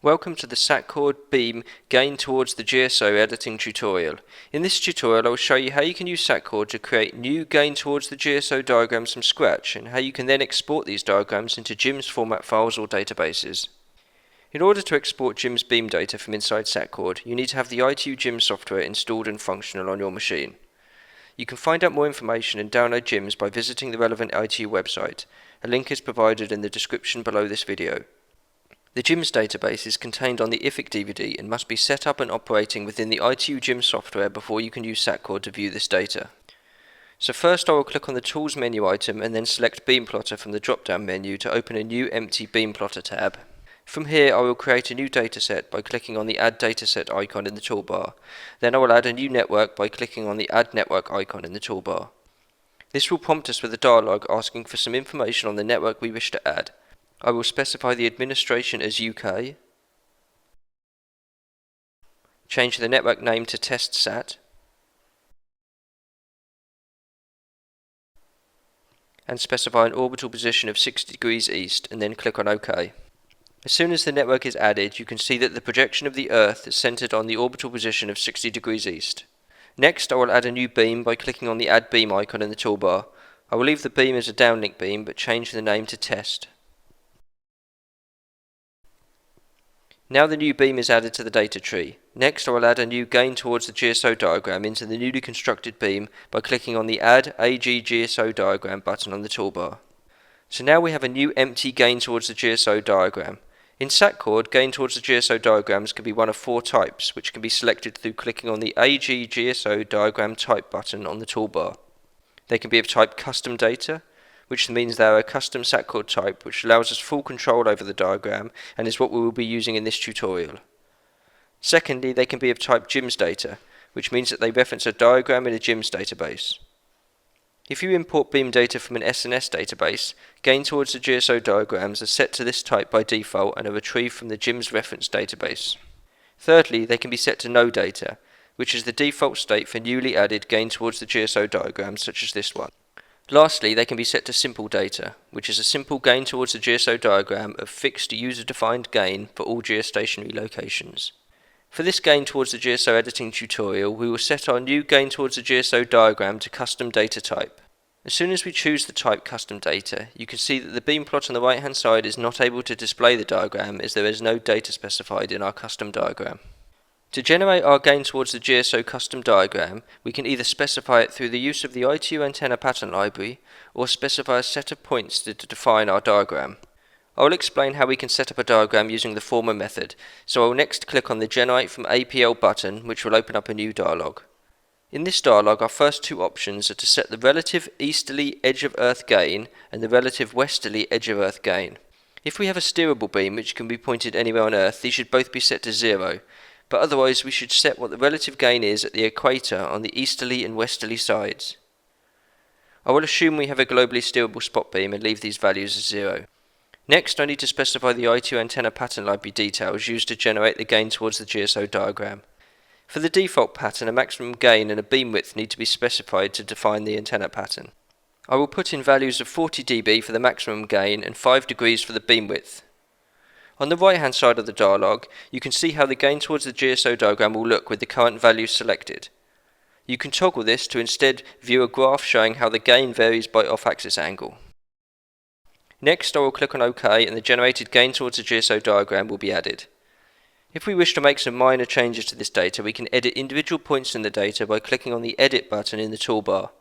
Welcome to the Sat-Coord beam gain towards the GSO editing tutorial. In this tutorial I will show you how you can use Sat-Coord to create new gain towards the GSO diagrams from scratch and how you can then export these diagrams into GIMS format files or databases. In order to export GIMS beam data from inside Sat-Coord, you need to have the ITU GIMS software installed and functional on your machine. You can find out more information and download GIMS by visiting the relevant ITU website. A link is provided in the description below this video. The GIMS database is contained on the IFIC DVD and must be set up and operating within the ITU GIMS software before you can use Sat-Coord to view this data. So first I will click on the Tools menu item and then select Beam Plotter from the drop-down menu to open a new empty Beam Plotter tab. From here I will create a new dataset by clicking on the Add Dataset icon in the toolbar. Then I will add a new network by clicking on the Add Network icon in the toolbar. This will prompt us with a dialog asking for some information on the network we wish to add. I will specify the administration as UK, change the network name to TestSat, and specify an orbital position of 60 degrees east and then click on OK. As soon as the network is added, you can see that the projection of the Earth is centered on the orbital position of 60 degrees east. Next I will add a new beam by clicking on the Add Beam icon in the toolbar. I will leave the beam as a downlink beam but change the name to Test. Now the new beam is added to the data tree. Next I will add a new gain towards the GSO diagram into the newly constructed beam by clicking on the Add AGGSO diagram button on the toolbar. So now we have a new empty gain towards the GSO diagram. In Sat-Coord, gain towards the GSO diagrams can be one of four types, which can be selected through clicking on the AGGSO diagram type button on the toolbar. They can be of type custom data, which means they are a custom Sat-Coord type which allows us full control over the diagram and is what we will be using in this tutorial. Secondly, they can be of type GIMS data, which means that they reference a diagram in a GIMS database. If you import beam data from an SNS database, gain towards the GSO diagrams are set to this type by default and are retrieved from the GIMS reference database. Thirdly, they can be set to no data, which is the default state for newly added gain towards the GSO diagrams such as this one. Lastly, they can be set to simple data, which is a simple gain towards the GSO diagram of fixed user-defined gain for all geostationary locations. For this gain towards the GSO editing tutorial, we will set our new gain towards the GSO diagram to custom data type. As soon as we choose the type custom data, you can see that the beam plot on the right hand side is not able to display the diagram as there is no data specified in our custom diagram. To generate our gain towards the GSO custom diagram, we can either specify it through the use of the ITU antenna pattern library or specify a set of points to define our diagram. I will explain how we can set up a diagram using the former method, so I will next click on the Generate from APL button, which will open up a new dialog. In this dialog, our first two options are to set the relative easterly edge of Earth gain and the relative westerly edge of Earth gain. If we have a steerable beam which can be pointed anywhere on Earth, these should both be set to 0. But otherwise we should set what the relative gain is at the equator on the easterly and westerly sides. I will assume we have a globally steerable spot beam and leave these values as 0. Next I need to specify the ITU antenna pattern library details used to generate the gain towards the GSO diagram. For the default pattern, a maximum gain and a beam width need to be specified to define the antenna pattern. I will put in values of 40 dB for the maximum gain and 5 degrees for the beam width. On the right hand side of the dialog, you can see how the gain towards the GSO diagram will look with the current values selected. You can toggle this to instead view a graph showing how the gain varies by off-axis angle. Next I will click on OK and the generated gain towards the GSO diagram will be added. If we wish to make some minor changes to this data, we can edit individual points in the data by clicking on the Edit button in the toolbar.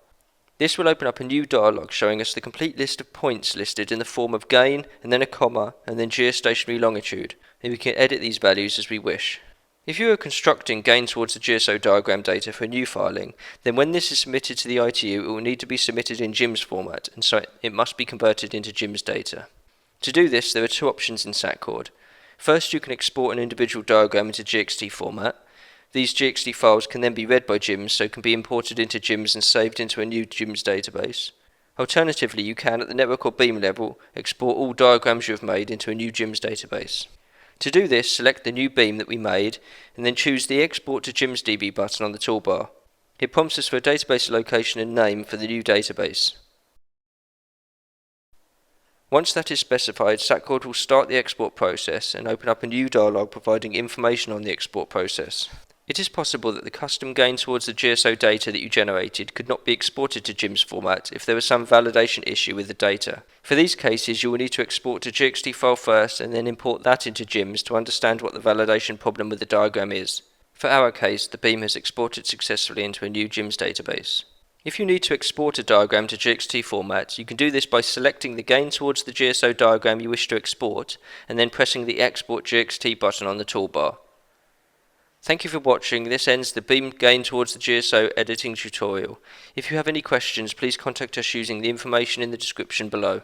This will open up a new dialog showing us the complete list of points listed in the form of gain and then a comma and then geostationary longitude, and we can edit these values as we wish. If you are constructing gain towards the GSO diagram data for new filing, then when this is submitted to the ITU it will need to be submitted in GIMS format, and so it must be converted into GIMS data. To do this there are two options in Sat-Coord. First, you can export an individual diagram into GXT format. These GXT files can then be read by GIMS, so can be imported into GIMS and saved into a new GIMS database. Alternatively, you can, at the network or beam level, export all diagrams you have made into a new GIMS database. To do this, select the new beam that we made, and then choose the Export to GIMS DB button on the toolbar. It prompts us for a database location and name for the new database. Once that is specified, Sat-Coord will start the export process and open up a new dialog providing information on the export process. It is possible that the custom gain towards the GSO data that you generated could not be exported to GIMS format if there was some validation issue with the data. For these cases, you will need to export to GXT file first and then import that into GIMS to understand what the validation problem with the diagram is. For our case, the beam has exported successfully into a new GIMS database. If you need to export a diagram to GXT format, you can do this by selecting the gain towards the GSO diagram you wish to export and then pressing the Export GXT button on the toolbar. Thank you for watching. This ends the beam gain towards the GSO editing tutorial. If you have any questions, please contact us using the information in the description below.